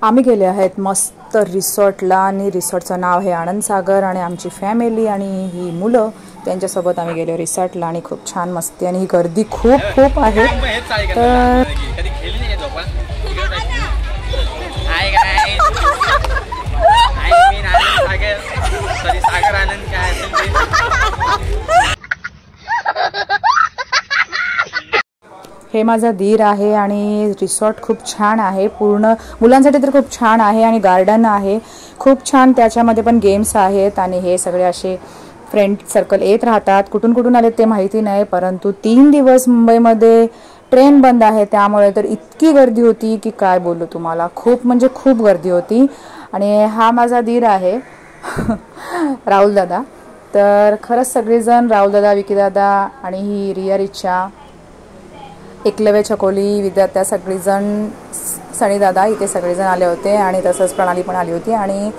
आम्ही गेले आहेत मस्त रिसॉर्टला आणि रिसॉर्टचं नाव आहे आनंद सागर आणि आमची फॅमिली आणि ही मुलं त्यांच्यासोबत आम्ही गेलो रिसॉर्टला आणि खूप छान मस्ती आणि ही गर्दी खूप खूप आहे. तर हे माझा दीर आहे आणि रिसॉर्ट खूप छान आहे. पूर्ण मुलांसाठी तर खूप छान आहे आणि गार्डन आहे खूप छान. त्याच्यामध्ये पण गेम्स आहेत आणि हे सगळे असे फ्रेंड सर्कल येत राहतात. कुठून कुठून आले ते माहिती नाही, परंतु 3 दिवस मुंबईमध्ये ट्रेन बंद आहे त्यामुळे तर इतकी गर्दी होती की काय बोलू तुम्हाला. खूप म्हणजे खूप गर्दी होती. आणि हा माझा दीर आहे राहुल दादा. तर खरंच सगळेजण राहुल दादा, विकी दादा आणि ही रिया, रिचा, एकलव्य, छकोली, विद्यार्थ्या सगळेजण, सनी दादा इथे सगळेजण आले होते आणि तसंच प्रणाली पण आली होती आणि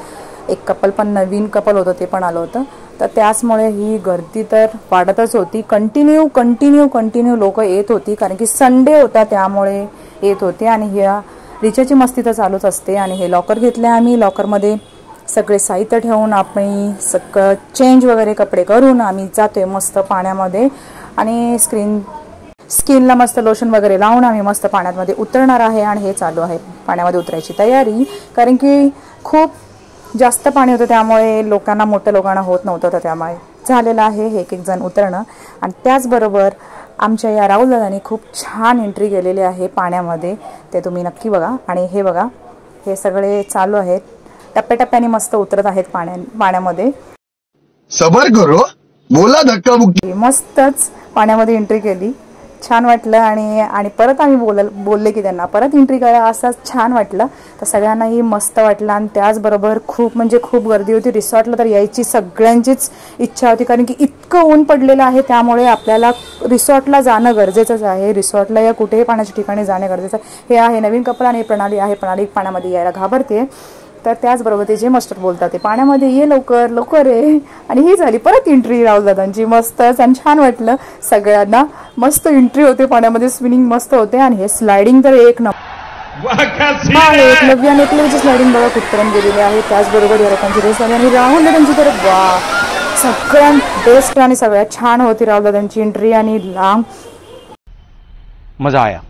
एक कपल पण नवीन कपल होतं ते पण आलं होतं. तर त्याचमुळे ही गर्दी तर वाढतच होती. कंटिन्यू लोक येत होती कारण की संडे होता त्यामुळे येत होते. आणि ह्या रिचाची मस्ती तर चालूच असते. आणि हे लॉकर घेतले आम्ही. लॉकरमध्ये सगळे साहित्य ठेवून आपण सगळं चेंज वगैरे कपडे करून आम्ही जातोय मस्त पाण्यामध्ये. आणि स्किनला मस्त लोशन वगैरे लावून आम्ही मस्त पाण्यामध्ये उतरणार आहे. आणि हे चालू आहे पाण्यामध्ये उतरायची तयारी कारण की खूप जास्त पाणी होतं त्यामुळे मोठ्या लोकांना होत नव्हतं. तर त्यामुळे झालेलं आहे हे एक जण उतरणं. आणि त्याचबरोबर आमच्या या राहुल दादांनी खूप छान एंट्री केलेली आहे पाण्यामध्ये, ते तुम्ही नक्की बघा. आणि हे बघा हे सगळे चालू आहेत टप्प्याटप्प्याने मस्त उतरत आहेत पाण्यामध्ये. सबर करो बोला धक्काबुक्की. मस्तच पाण्यामध्ये एंट्री केली, छान वाटलं. आणि परत आम्ही बोलले की त्यांना परत एंट्री करा, असं छान वाटलं. तर सगळ्यांनाही मस्त वाटलं. आणि त्याचबरोबर खूप म्हणजे खूप गर्दी होती. रिसॉर्टला तर यायची सगळ्यांचीच इच्छा होती कारण की इतकं ऊन पडलेलं आहे त्यामुळे आपल्याला रिसॉर्टला जाणं गरजेचंच आहे. रिसॉर्टला या कुठेही पाण्याच्या ठिकाणी जाणे गरजेचं हे आहे. नवीन कपल आणि प्रणाली आहे. प्रणाली पाण्यामध्ये यायला घाबरते. तर त्याचबरोबर ते जे मास्टर बोलतात ते पाण्यामध्ये ये लवकर लवकर आहे. आणि ही झाली परत एंट्री राहुल दादांची मस्तच. आणि छान वाटलं सगळ्यांना. मस्त एंट्री होते पाण्यामध्ये, स्विमिंग मस्त होते. आणि हे स्लायडिंग तर एक एकलव्याची स्लायडिंग बघा कुठपर्यंत गेलेली आहे. त्याचबरोबर या लोकांची रेस झाली आणि राहुल दादांची तर वा सगळ्यात बेस्ट आणि सगळ्यात छान होती राहुल दादांची एंट्री. आणि लांब मजा आया.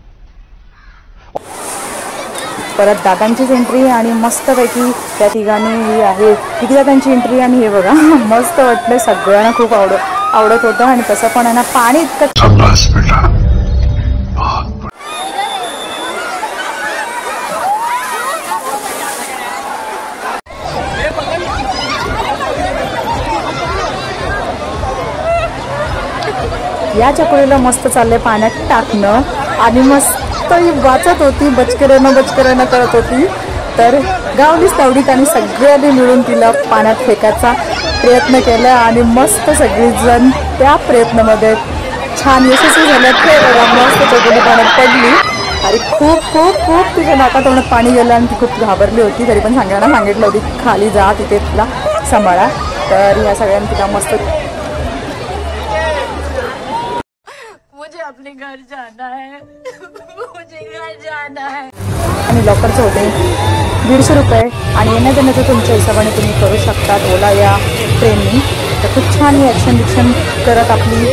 परत दादांचीच एंट्री आणि मस्तपैकी त्या ठिकाणी आहे विकी दादांची एंट्री. आणि हे बघा मस्त वाटलं, सगळ्यांना खूप आवडत होतं. आणि तसं पण आहे ना पाणी इतकं या चकोलीला मस्त चाललंय पाण्यात टाकणं आणि मस्त ही वाचत होती, बचकऱ्यानं करत होती. तर गावलीच तावडीत आणि सगळ्यांनी मिळून तिला पाण्यात फेकायचा प्रयत्न केला आणि मस्त सगळीजण त्या प्रयत्नामध्ये छान यशस्वी झाल्यात. ते बघा मस्त चकोली पाण्यात पडली आणि खूप तिच्या नाकातोंडात पाणी गेलं आणि ती खूप घाबरली होती. तरी पण सगळ्यांना सांगितलं होती खाली जा, तिथे तिला सांभाळा. तर ह्या सगळ्यांनी तिला मस्त अपने घर जाना है, मुझे घर जाना है. आणि लॉकरचे होते 150 रुपये आणि येण्याचं तुमच्या हिशोबाने तुम्ही करू शकता ओला या ट्रेननी. तर खूप छान ही ॲक्शन करत आपली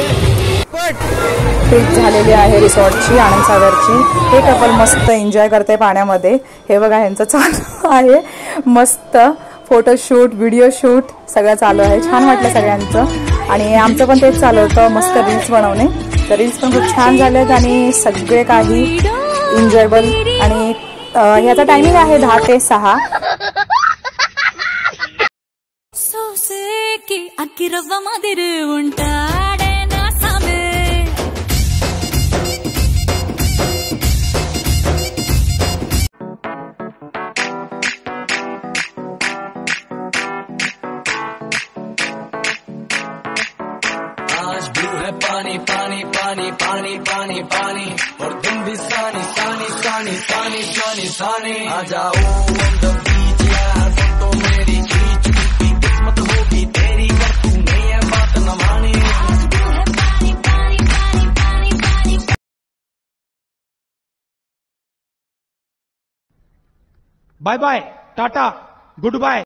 ट्रिप झालेली आहे रिसॉर्टची, आनंद सागरची. हे कपल मस्त एन्जॉय करते पाण्यामध्ये. हे बघा ह्यांचं चालू आहे मस्त फोटोशूट, व्हिडिओ शूट सगळं चालू आहे. छान वाटलं सगळ्यांचं. आणि आमचं पण तेच चालू होतं मस्त रील्स बनवणे. तर रील्स पण खूप छान झालेत आणि सगळे काही एन्जॉयबल. आणि ह्याचा टायमिंग आहे 10 ते 6. पानी पानी पानी पानी पानी पानी और तुम भी सानी सानी सानी सानी सानी सानी आ जाओ on the beach यार, फोटो मेरी खींच की किस्मत होगी तेरी कर तू नहीं है बात न मानी. Bye bye, tata, good bye.